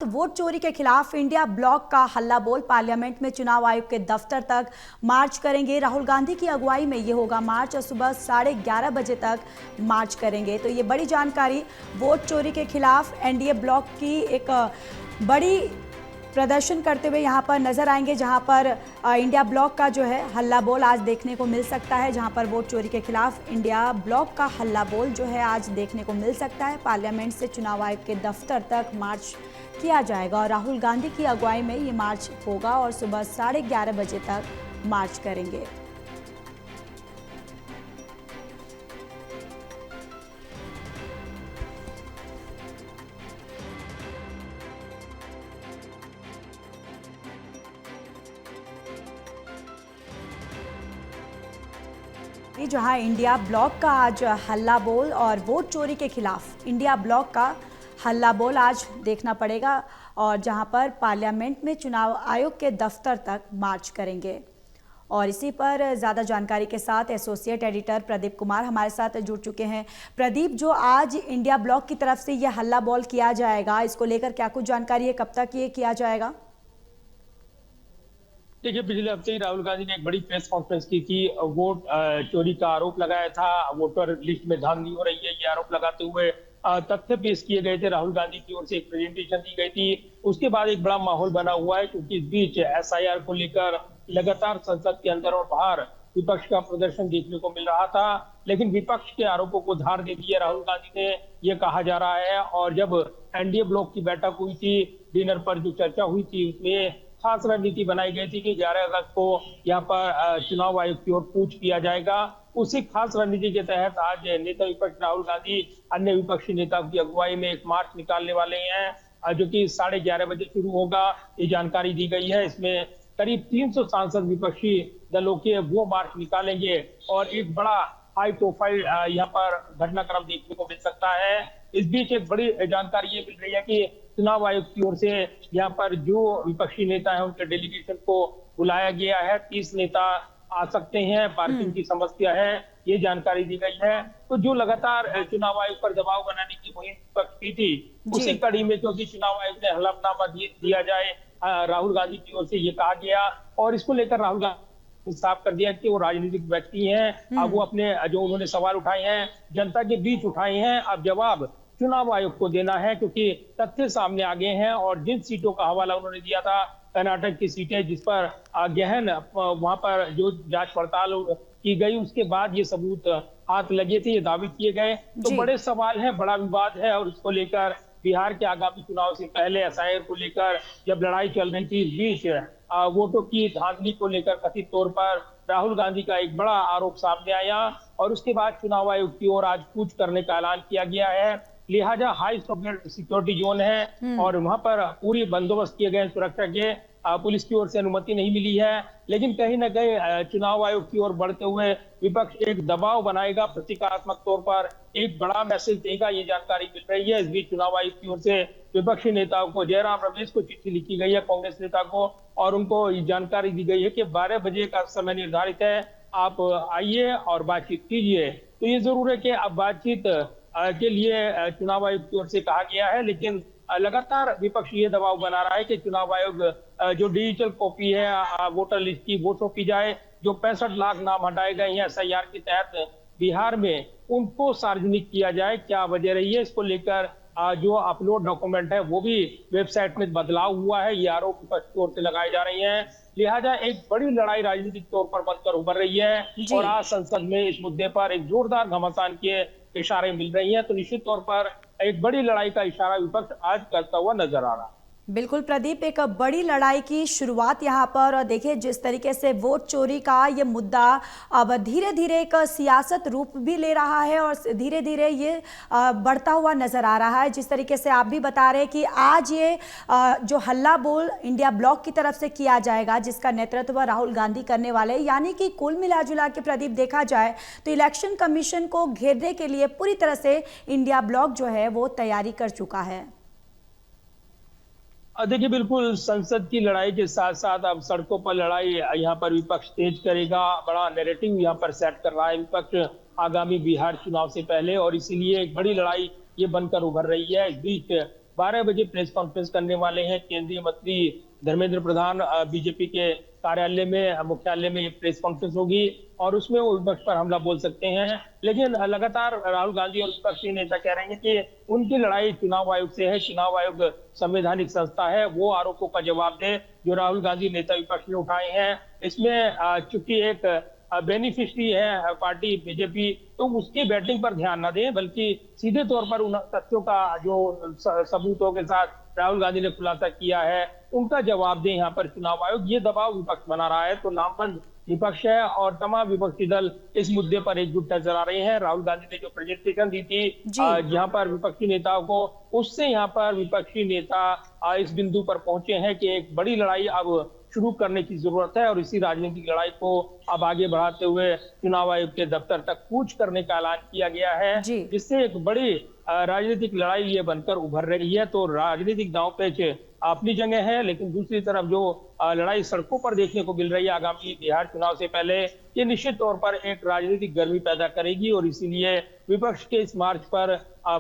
Vote चोरी के खिलाफ इंडिया ब्लॉक का हल्ला बोल पार्लियामेंट में चुनाव आयोग के दफ्तर तक मार्च करेंगे। राहुल गांधी की अगुवाई में ये होगा मार्च और सुबह 11:30 बजे तक मार्च करेंगे। तो ये बड़ी जानकारी वोट चोरी के खिलाफ एनडीए ब्लॉक की एक बड़ी प्रदर्शन करते हुए यहाँ पर नजर आएंगे, जहाँ पर इंडिया ब्लॉक का जो है हल्ला बोल आज देखने को मिल सकता है। जहाँ पर वोट चोरी के खिलाफ इंडिया ब्लॉक का हल्ला बोल जो है आज देखने को मिल सकता है। पार्लियामेंट से चुनाव आयोग के दफ्तर तक मार्च किया जाएगा और राहुल गांधी की अगुवाई में ये मार्च होगा और सुबह 11:30 बजे तक मार्च करेंगे। जहां इंडिया ब्लॉक का आज हल्ला बोल और वोट चोरी के खिलाफ इंडिया ब्लॉक का हल्ला बोल आज देखना पड़ेगा और जहां पर पार्लियामेंट में चुनाव आयोग के दफ्तर तक मार्च करेंगे। और इसी पर ज़्यादा जानकारी के साथ एसोसिएट एडिटर प्रदीप कुमार हमारे साथ जुड़ चुके हैं। प्रदीप, जो आज इंडिया ब्लॉक की तरफ से यह हल्ला बोल किया जाएगा, इसको लेकर क्या कुछ जानकारी है, कब तक ये किया जाएगा? देखिए, पिछले हफ्ते ही राहुल गांधी ने एक बड़ी प्रेस कॉन्फ्रेंस की थी। वोट चोरी का आरोप लगाया था, वोटर लिस्ट में धांधली हो रही है ये आरोप लगाते हुए तथ्य पेश किए गए थे। राहुल गांधी की ओर से एक प्रेजेंटेशन दी गई थी। उसके बाद एक बड़ा माहौल बना हुआ है, क्योंकि इस बीच एसआईआर को लेकर लगातार संसद के अंदर और बाहर विपक्ष का प्रदर्शन देखने को मिल रहा था। लेकिन विपक्ष के आरोपों को धार दे दिया राहुल गांधी ने, ये कहा जा रहा है। और जब एनडीए ब्लॉक की बैठक हुई थी, डिनर पर जो चर्चा हुई थी, उसमें खास रणनीति बनाई गई थी कि 11 अगस्त को यहाँ पर चुनाव आयोग की ओर कूच किया जाएगा। उसी खास रणनीति के तहत आज नेता विपक्ष राहुल गांधी अन्य विपक्षी नेताओं की अगुवाई में एक मार्च निकालने वाले हैं, जो कि 11:30 बजे शुरू होगा, ये जानकारी दी गई है। इसमें करीब 300 सांसद विपक्षी दलों के वो मार्च निकालेंगे और एक बड़ा हाई प्रोफाइल यहाँ पर घटनाक्रम देखने को मिल सकता है। इस बीच एक बड़ी जानकारी ये मिल रही है कि चुनाव आयोग की ओर से यहाँ पर जो विपक्षी नेता है उनके डेलीगेशन को बुलाया गया है। 30 नेता आ सकते हैं, पार्किंग की समस्या है, ये जानकारी दी गई है। तो जो लगातार चुनाव आयोग पर दबाव बनाने की मुहिम विपक्ष की थी, उसी कड़ी में क्योंकि चुनाव आयोग ने हलफनामा दिया जाए, राहुल गांधी की ओर से ये कहा गया और इसको लेकर राहुल गांधी साफ कर दिया कि वो राजनीतिक व्यक्ति हैं। अब वो अपने जो उन्होंने सवाल उठाए हैं जनता के बीच उठाए हैं, अब जवाब चुनाव आयोग को देना है, क्योंकि तथ्य सामने आ गए हैं। और जिन सीटों का हवाला उन्होंने दिया था, कर्नाटक की सीटें जिस पर गहन वहां पर जो जांच पड़ताल की गई, उसके बाद ये सबूत हाथ लगे थे, ये दावे किए गए। तो बड़े सवाल हैं, बड़ा विवाद है और इसको लेकर बिहार के आगामी चुनाव से पहले एसआईआर को लेकर जब लड़ाई चल रही थी, इस बीच वोटों की धांधली को लेकर कथित तौर पर राहुल गांधी का एक बड़ा आरोप सामने आया और उसके बाद चुनाव आयोग की ओर आज कूच करने का ऐलान किया गया है। लिहाजा हाई सिक्योरिटी जोन है और वहां पर पूरी बंदोबस्त किए गए सुरक्षा के। पुलिस की ओर से अनुमति नहीं मिली है, लेकिन कहीं ना कहीं चुनाव आयोग की ओर बढ़ते हुए विपक्ष एक दबाव बनाएगा, प्रतीकात्मक तौर पर एक बड़ा मैसेज देगा, ये जानकारी मिल रही है। इस बीच चुनाव आयोग की ओर से विपक्षी नेताओं को, जयराम रमेश को चिट्ठी लिखी गई है, कांग्रेस नेता को, और उनको ये जानकारी दी गई है कि 12 बजे का समय निर्धारित है, आप आइए और बातचीत कीजिए। तो ये जरूर है कि अब बातचीत के लिए चुनाव आयोग की ओर से कहा गया है, लेकिन लगातार विपक्ष ये दबाव बना रहा है कि चुनाव आयोग जो डिजिटल कॉपी है वोटर लिस्ट की, वो सौंपी जाए। जो 65 लाख नाम हटाए गए हैं एसआईआर के तहत बिहार में, उनको सार्वजनिक किया जाए। क्या वजह रही है, इसको लेकर जो अपलोड डॉक्यूमेंट है वो भी वेबसाइट में बदलाव हुआ है, ये आरोप विपक्ष की ओर से लगाए जा रहे हैं। लिहाजा एक बड़ी लड़ाई राजनीतिक तौर पर बनकर उभर रही है और आज संसद में इस मुद्दे पर एक जोरदार घमासान के इशारे मिल रही हैं। तो निश्चित तौर पर एक बड़ी लड़ाई का इशारा विपक्ष आज करता हुआ नजर आ रहा है। बिल्कुल प्रदीप, एक बड़ी लड़ाई की शुरुआत यहाँ पर, और देखिए जिस तरीके से वोट चोरी का ये मुद्दा अब धीरे धीरे एक सियासत रूप भी ले रहा है और धीरे धीरे ये बढ़ता हुआ नजर आ रहा है। जिस तरीके से आप भी बता रहे हैं कि आज ये जो हल्ला बोल इंडिया ब्लॉक की तरफ से किया जाएगा, जिसका नेतृत्व राहुल गांधी करने वाले, यानी कि कुल मिलाजुला के प्रदीप देखा जाए तो इलेक्शन कमीशन को घेरने के लिए पूरी तरह से इंडिया ब्लॉक जो है वो तैयारी कर चुका है। देखिए, बिल्कुल संसद की लड़ाई के साथ साथ अब सड़कों पर लड़ाई यहाँ पर विपक्ष तेज करेगा। बड़ा नैरेटिव यहाँ पर सेट कर रहा है विपक्ष आगामी बिहार चुनाव से पहले, और इसीलिए एक बड़ी लड़ाई ये बनकर उभर रही है। इस बीच 12 बजे प्रेस कॉन्फ्रेंस करने वाले हैं। केंद्रीय मंत्री धर्मेंद्र प्रधान बीजेपी के कार्यालय में, मुख्यालय में ये प्रेस कॉन्फ्रेंस होगी और उसमें वो विपक्ष पर हमला बोल सकते हैं। लेकिन लगातार राहुल गांधी और विपक्षी नेता कह रहे हैं कि उनकी लड़ाई चुनाव आयोग से है। चुनाव आयोग संवैधानिक संस्था है, वो आरोपों का जवाब दे जो राहुल गांधी नेता विपक्ष ने उठाए हैं। इसमें चूंकि एक बेनिफिशरी है पार्टी बीजेपी, तो उसकी बैटिंग पर ध्यान न दें, बल्कि सीधे तौर पर उन तथ्यों का जो सबूतों के साथ राहुल गांधी ने खुलासा किया है उनका जवाब दें। यहाँ पर चुनाव आयोग ये दबाव विपक्ष बना रहा है, तो नामबंद विपक्ष है और तमाम विपक्षी दल इस मुद्दे पर एकजुट नजर आ रहे हैं। राहुल गांधी ने जो प्रेजेंटेशन दी थी जहां पर विपक्षी नेताओं को, उससे यहाँ पर विपक्षी नेता इस बिंदु पर पहुंचे हैं कि एक बड़ी लड़ाई अब शुरू करने की जरूरत है और इसी राजनीतिक लड़ाई को अब आगे बढ़ाते हुए चुनाव आयोग के दफ्तर तक कूच करने का ऐलान किया गया है, जिससे एक बड़ी राजनीतिक लड़ाई ये बनकर उभर रही है। तो राजनीतिक दांवपेच अपनी जगह है, लेकिन दूसरी तरफ जो लड़ाई सड़कों पर देखने को मिल रही है आगामी बिहार चुनाव से पहले, ये निश्चित तौर पर एक राजनीतिक गर्मी पैदा करेगी और इसीलिए विपक्ष के इस मार्च पर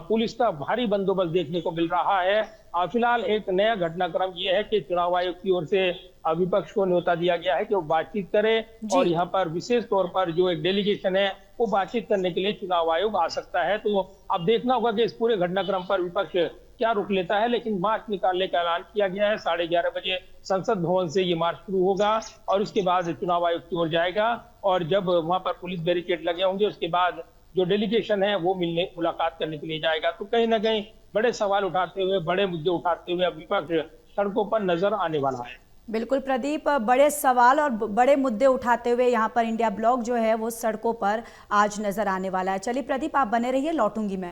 पुलिस का भारी बंदोबस्त देखने को मिल रहा है। फिलहाल एक नया घटनाक्रम ये है कि चुनाव आयोग की ओर से विपक्ष को न्योता दिया गया है कि वो बातचीत करे और यहाँ पर विशेष तौर पर जो एक डेलीगेशन है वो बातचीत करने के लिए चुनाव आयोग आ सकता है। तो अब देखना होगा कि इस पूरे घटनाक्रम पर विपक्ष क्या रुख लेता है, लेकिन मार्च निकालने का ऐलान किया गया है। 11:30 बजे संसद भवन से ये मार्च शुरू होगा और उसके बाद चुनाव आयोग की ओर जाएगा और जब वहां पर पुलिस बैरिकेड लगे होंगे उसके बाद जो डेलीगेशन है वो मुलाकात करने के लिए जाएगा। तो कहीं ना कहीं बड़े सवाल उठाते हुए, बड़े मुद्दे उठाते हुए अब विपक्ष सड़कों पर नजर आने वाला है। बिल्कुल प्रदीप, बड़े सवाल और बड़े मुद्दे उठाते हुए यहाँ पर इंडिया ब्लॉक जो है वो सड़कों पर आज नजर आने वाला है। चलिए प्रदीप, आप बने रहिए, लौटूंगी मैं।